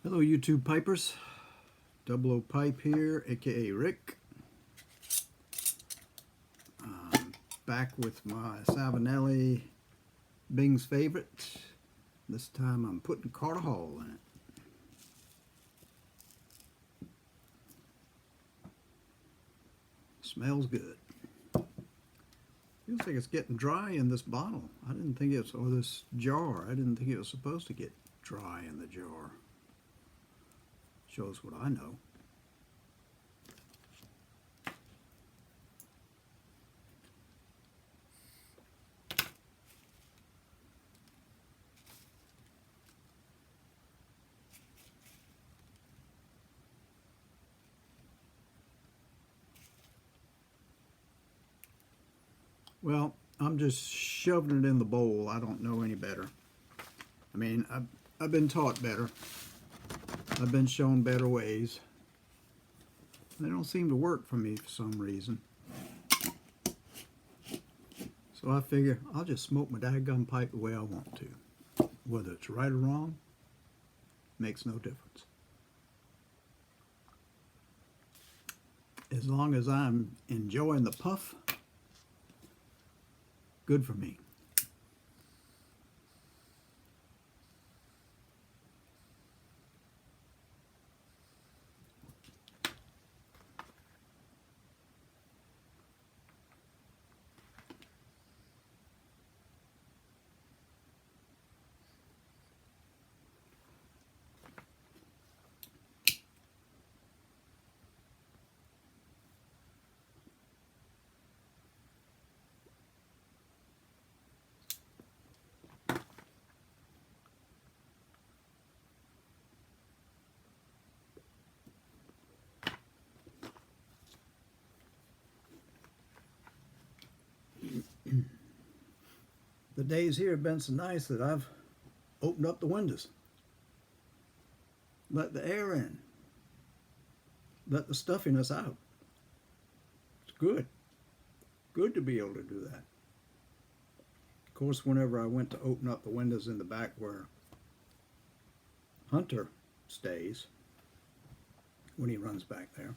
Hello YouTube Pipers, Double O Pipe here, aka Rick. Back with my Savinelli Bing's favorite. This time I'm putting Carter Hall in it. Smells good. Feels like it's getting dry in this bottle. I didn't think it's, or this jar, I didn't think it was supposed to get dry in the jar. Shows what I know. Well, I'm just shoving it in the bowl. I don't know any better. I mean, I've been taught better. I've been shown better ways. They don't seem to work for me for some reason. So I figure I'll just smoke my dadgum pipe the way I want to. Whether it's right or wrong, makes no difference. As long as I'm enjoying the puff, good for me. The days here have been so nice that I've opened up the windows. Let the air in. Let the stuffiness out. It's good. Good to be able to do that. Of course, whenever I went to open up the windows in the back where Hunter stays, when he runs back there,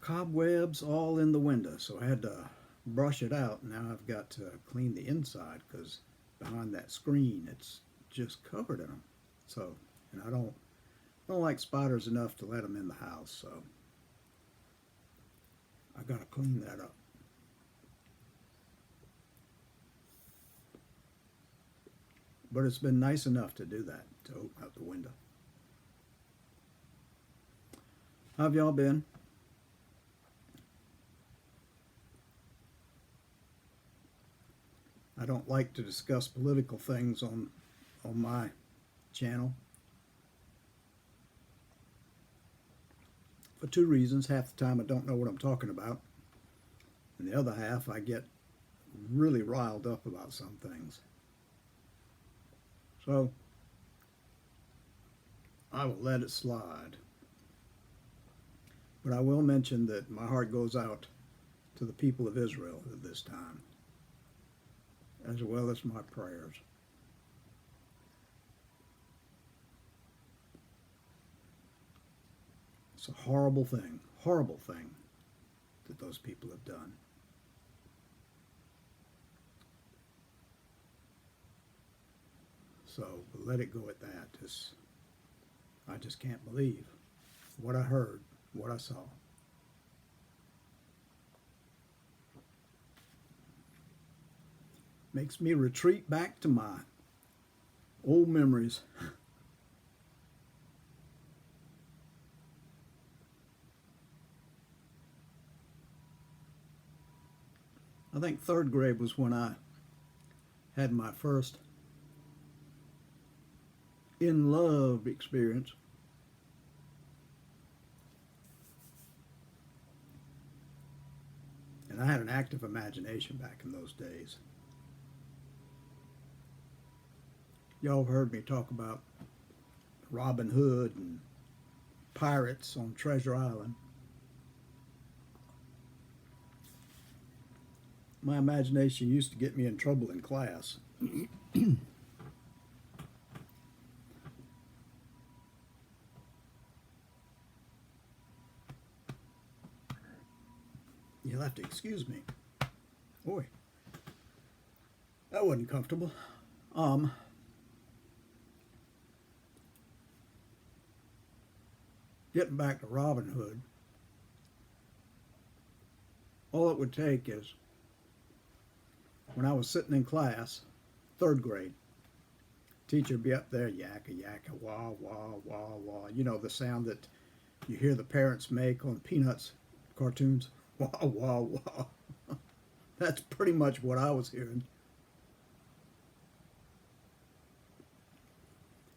cobwebs all in the window, so I had to brush it out. Now I've got to clean the inside because behind that screen it's just covered in them. So, and I don't like spiders enough to let them in the house, so I got to clean that up. But it's been nice enough to do that, to open up the window. How have y'all been? I don't like to discuss political things on my channel. For two reasons. Half the time I don't know what I'm talking about. And the other half I get really riled up about some things. So I will let it slide. But I will mention that my heart goes out to the people of Israel at this time, as well as my prayers. It's a horrible thing that those people have done. So let it go at that. I just can't believe what I heard, what I saw. Makes me retreat back to my old memories. I think third grade was when I had my first in love experience. And I had an active imagination back in those days. Y'all have heard me talk about Robin Hood and pirates on Treasure Island. My imagination used to get me in trouble in class. have to excuse me. Boy, that wasn't comfortable. Getting back to Robin Hood, all it would take is when I was sitting in class, third grade, teacher would be up there, yakka, yakka, wah, wah, wah, wah. You know, the sound that you hear the parents make on Peanuts cartoons. Wah, wah, wah. That's pretty much what I was hearing.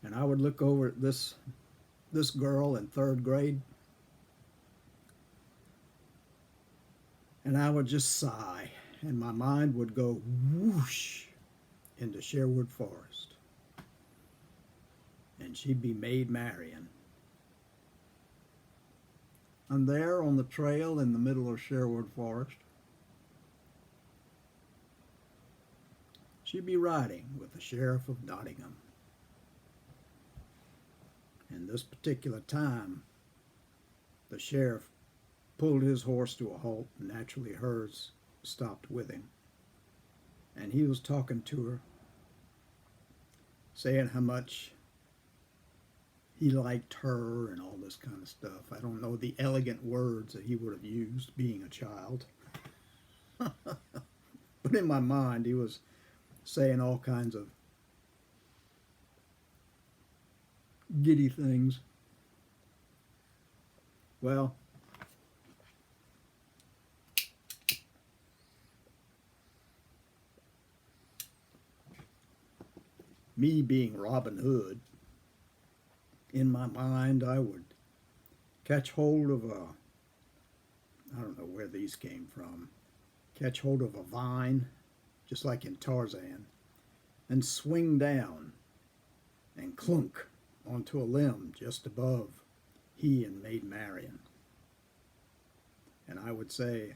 And I would look over at this girl in third grade, and I would just sigh, and my mind would go whoosh into Sherwood Forest. And she'd be Maid Marion. And there on the trail in the middle of Sherwood Forest, she'd be riding with the Sheriff of Nottingham. And this particular time, the sheriff pulled his horse to a halt, and naturally hers stopped with him. And he was talking to her, saying how much he liked her and all this kind of stuff. I don't know the elegant words that he would have used being a child. But in my mind, he was saying all kinds of giddy things. Well, me being Robin Hood, in my mind I would catch hold of I don't know where these came from, catch hold of a vine, just like in Tarzan, and swing down and clunk onto a limb just above he and Maid Marion. And I would say,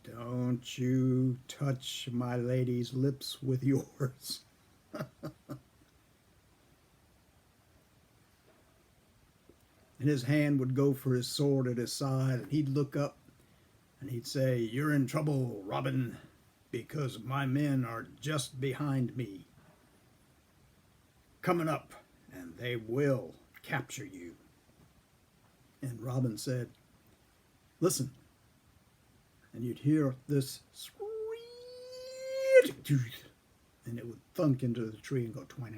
don't you touch my lady's lips with yours. And his hand would go for his sword at his side, and he'd look up and he'd say, "You're in trouble, Robin, because my men are just behind me, coming up, and they will capture you." And Robin said, "Listen." And you'd hear this squeak, and it would thunk into the tree and go twang.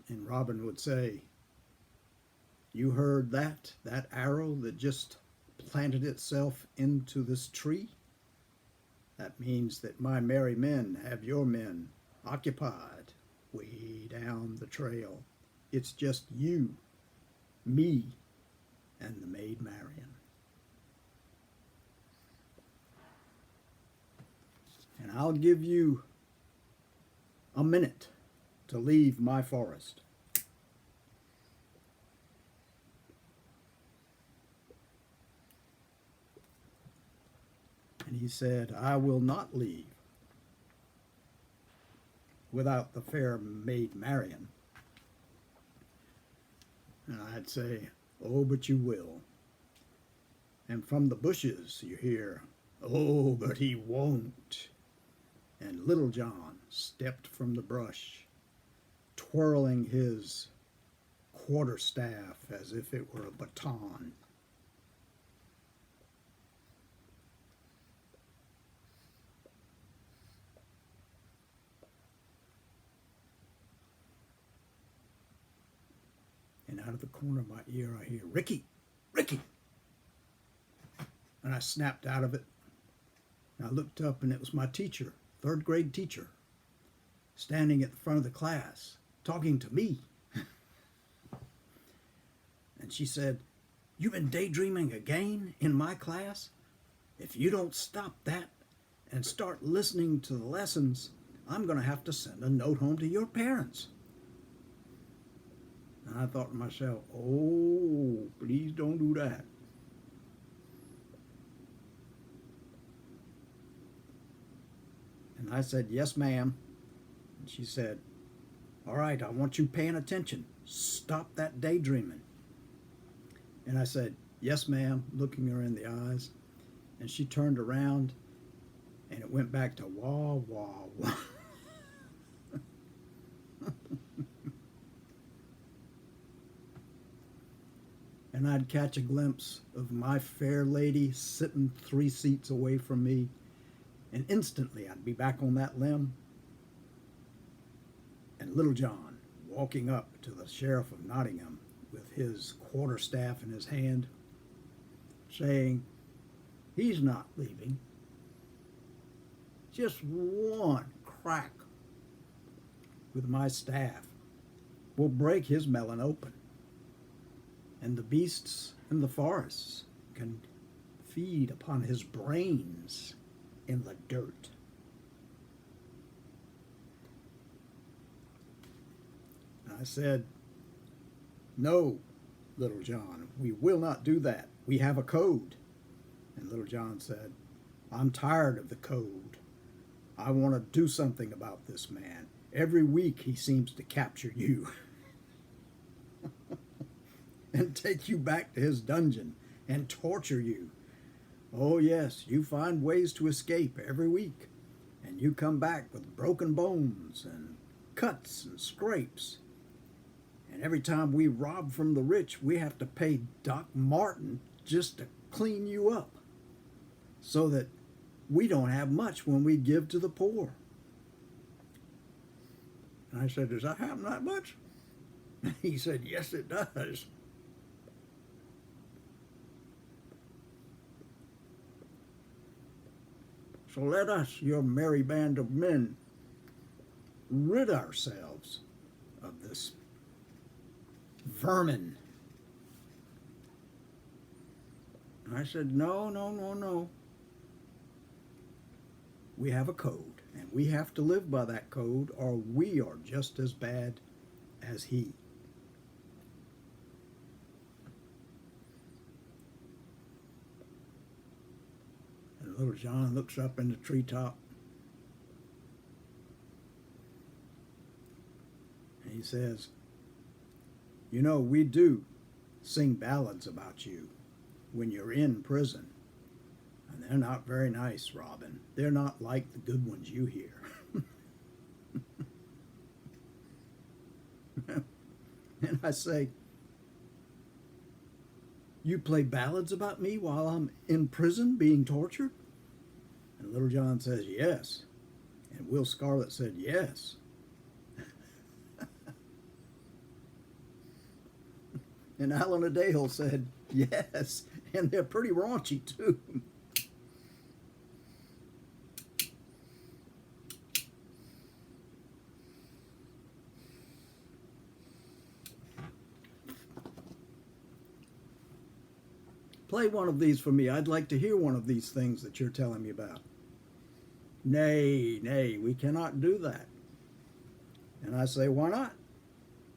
And Robin would say, "You heard that arrow that just planted itself into this tree? That means that my merry men have your men occupied way down the trail. It's just you, me, and the Maid Marion." And I'll give you a minute to leave my forest. And he said, "I will not leave without the fair Maid Marion." And I'd say, "Oh, but you will." And from the bushes you hear, "Oh, but he won't." And Little John stepped from the brush, twirling his quarterstaff as if it were a baton. And out of the corner of my ear I hear, "Ricky, Ricky!" And I snapped out of it, and I looked up, and it was my teacher, third grade teacher, standing at the front of the class, talking to me. And she said, "You've been daydreaming again in my class? If you don't stop that and start listening to the lessons, I'm going to have to send a note home to your parents." And I thought to myself, "Oh, please don't do that." And I said, "Yes, ma'am." And she said, "All right, I want you paying attention. Stop that daydreaming." And I said, "Yes, ma'am," looking her in the eyes. And she turned around and it went back to wah, wah, wah. And I'd catch a glimpse of my fair lady sitting 3 seats away from me, and instantly I'd be back on that limb, and Little John walking up to the Sheriff of Nottingham with his quarterstaff in his hand, saying, "He's not leaving. Just one crack with my staff will break his melon open, and the beasts in the forests can feed upon his brains in the dirt." I said, "No, Little John, we will not do that. We have a code." And Little John said, "I'm tired of the code. I want to do something about this man. Every week he seems to capture you and take you back to his dungeon and torture you. Oh yes, you find ways to escape every week, and you come back with broken bones and cuts and scrapes. And every time we rob from the rich, we have to pay Doc Martin just to clean you up, so that we don't have much when we give to the poor." And I said, "Does that happen that much?" He said, "Yes, it does." So let us, your merry band of men, rid ourselves of this vermin. And I said, "No, no, no, no. We have a code, and we have to live by that code, or we are just as bad as he." And Little John looks up in the treetop, and he says, "You know, we do sing ballads about you when you're in prison. And they're not very nice, Robin. They're not like the good ones you hear." And I say, "You play ballads about me while I'm in prison being tortured?" And Little John says, "Yes." And Will Scarlet said, "Yes." And Alan Adale said, "Yes." And they're pretty raunchy, too. Play one of these for me. I'd like to hear one of these things that you're telling me about. "Nay, nay, we cannot do that." And I say, "Why not?"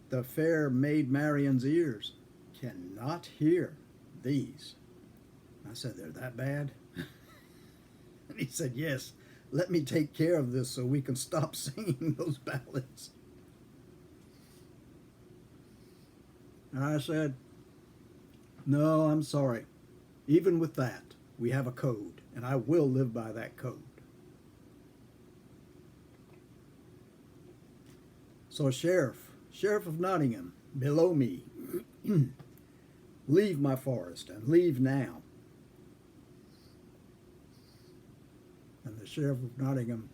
"The fair Maid Marion's ears cannot hear these." I said, "They're that bad?" And he said, "Yes, let me take care of this so we can stop singing those ballads." And I said, "No, I'm sorry. Even with that, we have a code, and I will live by that code." So Sheriff of Nottingham, below me, leave my forest, and leave now. And the Sheriff of Nottingham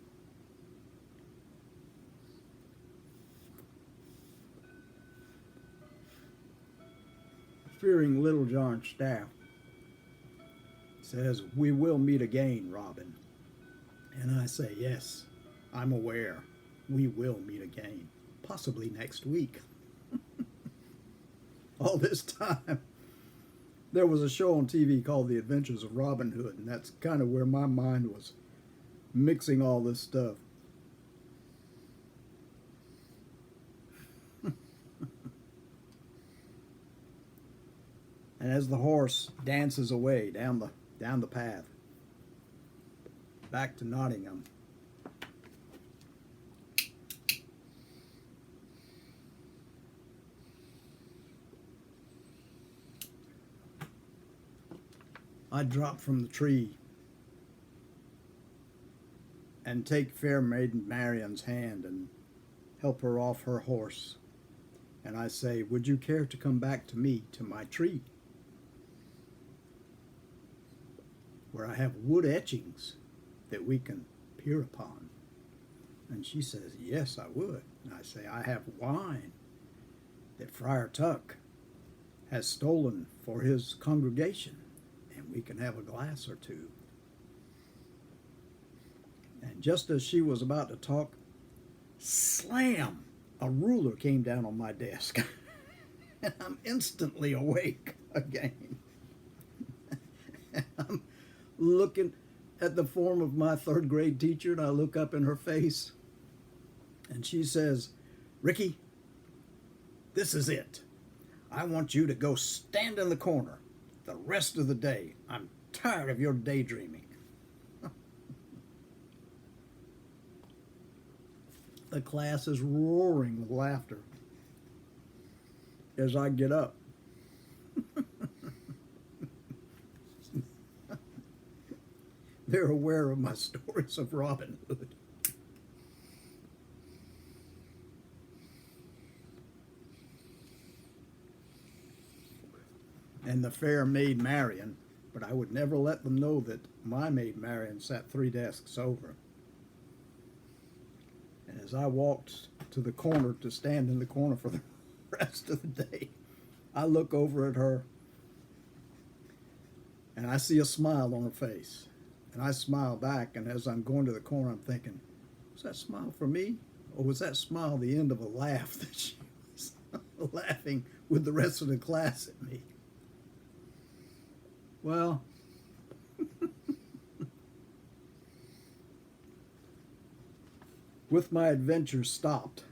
fearing Little John's staff, says, "We will meet again, Robin." And I say, "Yes, I'm aware. We will meet again. Possibly next week." All this time, there was a show on TV called The Adventures of Robin Hood, and that's kind of where my mind was mixing all this stuff. And as the horse dances away down the path back to Nottingham, I'd drop from the tree and take fair maiden Marion's hand and help her off her horse. And I say, would you care to come back to me, to my tree, where I have wood etchings that we can peer upon? And she says, yes, I would. And I say, I have wine that Friar Tuck has stolen for his congregation, and we can have a glass or two. And just as she was about to talk, slam! A ruler came down on my desk. And I'm instantly awake again. And I'm looking at the form of my third grade teacher, and I look up in her face, and she says, Ricky, this is it. I want you to go stand in the corner the rest of the day. I'm tired of your daydreaming. The class is roaring with laughter as I get up. They're aware of my stories of Robin Hood. And the fair maid Marion, but I would never let them know that my maid Marion sat 3 desks over. And as I walked to the corner to stand in the corner for the rest of the day, I look over at her and I see a smile on her face. And I smile back, and as I'm going to the corner, I'm thinking, was that smile for me? Or was that smile the end of a laugh that she was laughing with the rest of the class at me? Well, with my adventure stopped,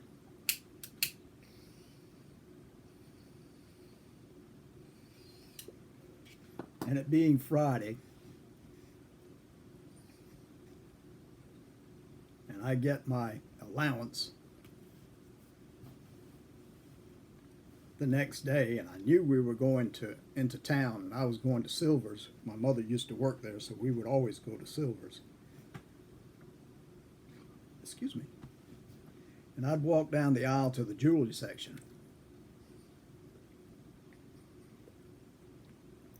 and it being Friday, and I get my allowance the next day, and I knew we were going into town, and I was going to Silver's. My mother used to work there, so we would always go to Silver's. Excuse me. And I'd walk down the aisle to the jewelry section,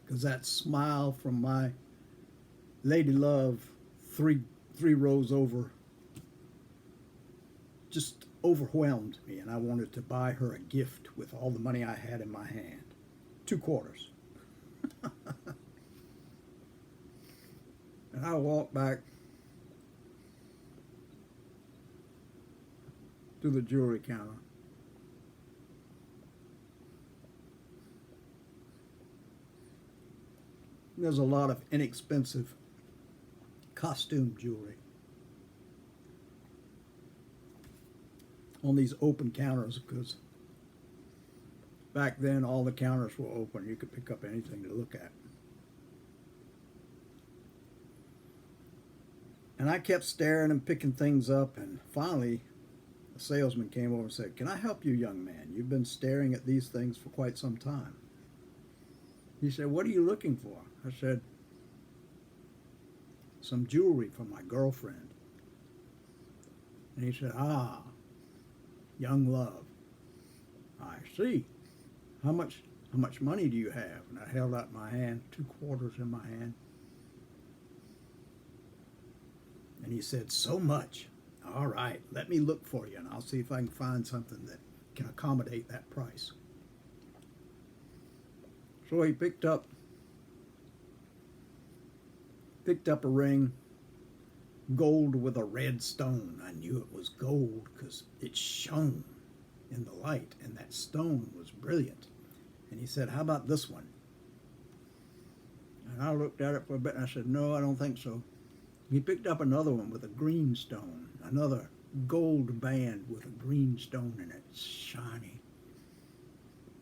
because that smile from my lady love three rows over just overwhelmed me, and I wanted to buy her a gift with all the money I had in my hand. 2 quarters. And I walked back to the jewelry counter. There's a lot of inexpensive costume jewelry on these open counters, because back then all the counters were open. You could pick up anything to look at. And I kept staring and picking things up, and finally a salesman came over and said, "Can I help you, young man? You've been staring at these things for quite some time." He said, "What are you looking for?" I said, "Some jewelry for my girlfriend." And he said, "Ah, young love. I see. How much money do you have?" And I held out my hand, 2 quarters in my hand. And he said, "So much. All right, let me look for you, and I'll see if I can find something that can accommodate that price." So he picked up a ring, gold with a red stone. I knew it was gold because it shone in the light, and that stone was brilliant. And he said, "How about this one?" And I looked at it for a bit, and I said, "No, I don't think so." He picked up another one with a green stone, another gold band with a green stone in it, shiny.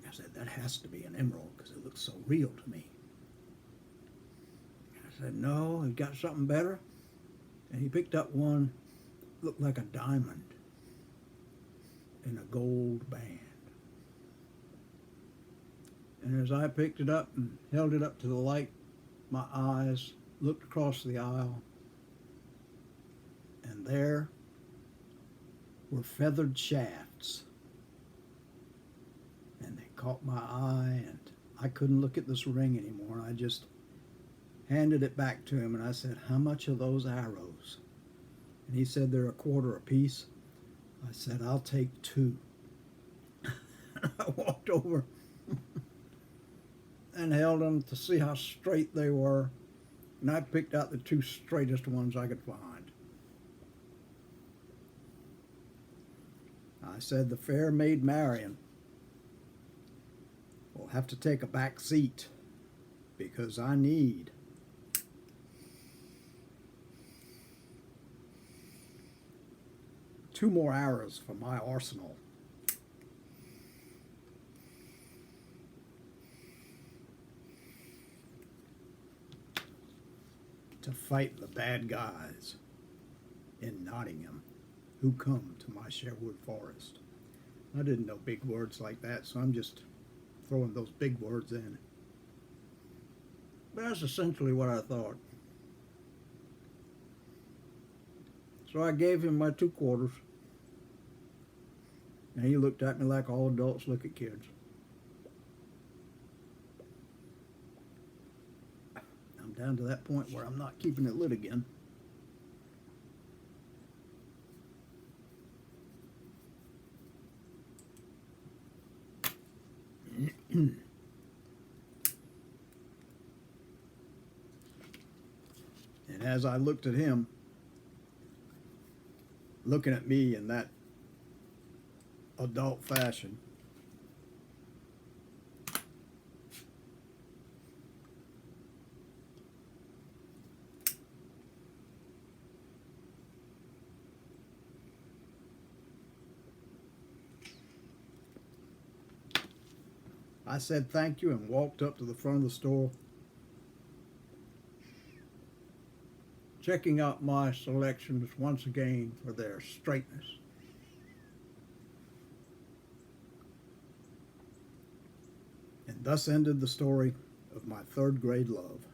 I said, "That has to be an emerald because it looks so real to me." I said, "No, he got something better." And he picked up one, looked like a diamond in a gold band. And as I picked it up and held it up to the light, my eyes, looked across the aisle, and there were feathered shafts. And they caught my eye, and I couldn't look at this ring anymore. I just handed it back to him, and I said, "How much are those arrows?" And he said, "They're a quarter apiece." I said, "I'll take 2. I walked over and held them to see how straight they were, and I picked out the 2 straightest ones I could find. I said, "The fair Maid Marion will have to take a back seat because I need two more arrows for my arsenal." To fight the bad guys in Nottingham who come to my Sherwood Forest. I didn't know big words like that, so I'm just throwing those big words in. But that's essentially what I thought. So I gave him my 2 quarters, and he looked at me like all adults look at kids. I'm down to that point where I'm not keeping it lit again. And as I looked at him, looking at me in that adult fashion, I said thank you and walked up to the front of the store, checking out my selections once again for their straightness. And thus ended the story of my 3rd grade love.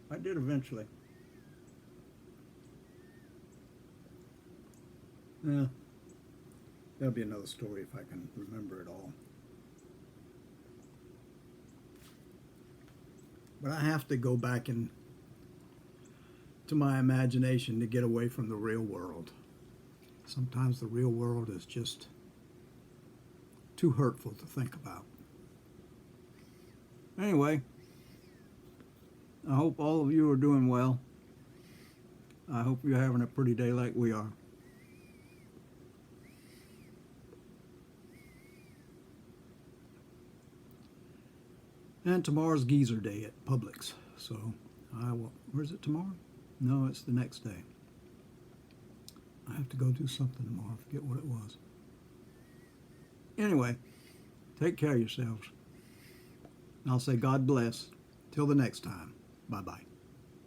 I did eventually. Yeah, that'll be another story if I can remember it all. But I have to go back to my imagination to get away from the real world. Sometimes the real world is just too hurtful to think about. Anyway, I hope all of you are doing well. I hope you're having a pretty day like we are. And tomorrow's geezer day at Publix. So, where is it tomorrow? No, it's the next day. I have to go do something tomorrow. I forget what it was. Anyway, take care of yourselves. And I'll say God bless. Till the next time. Bye-bye.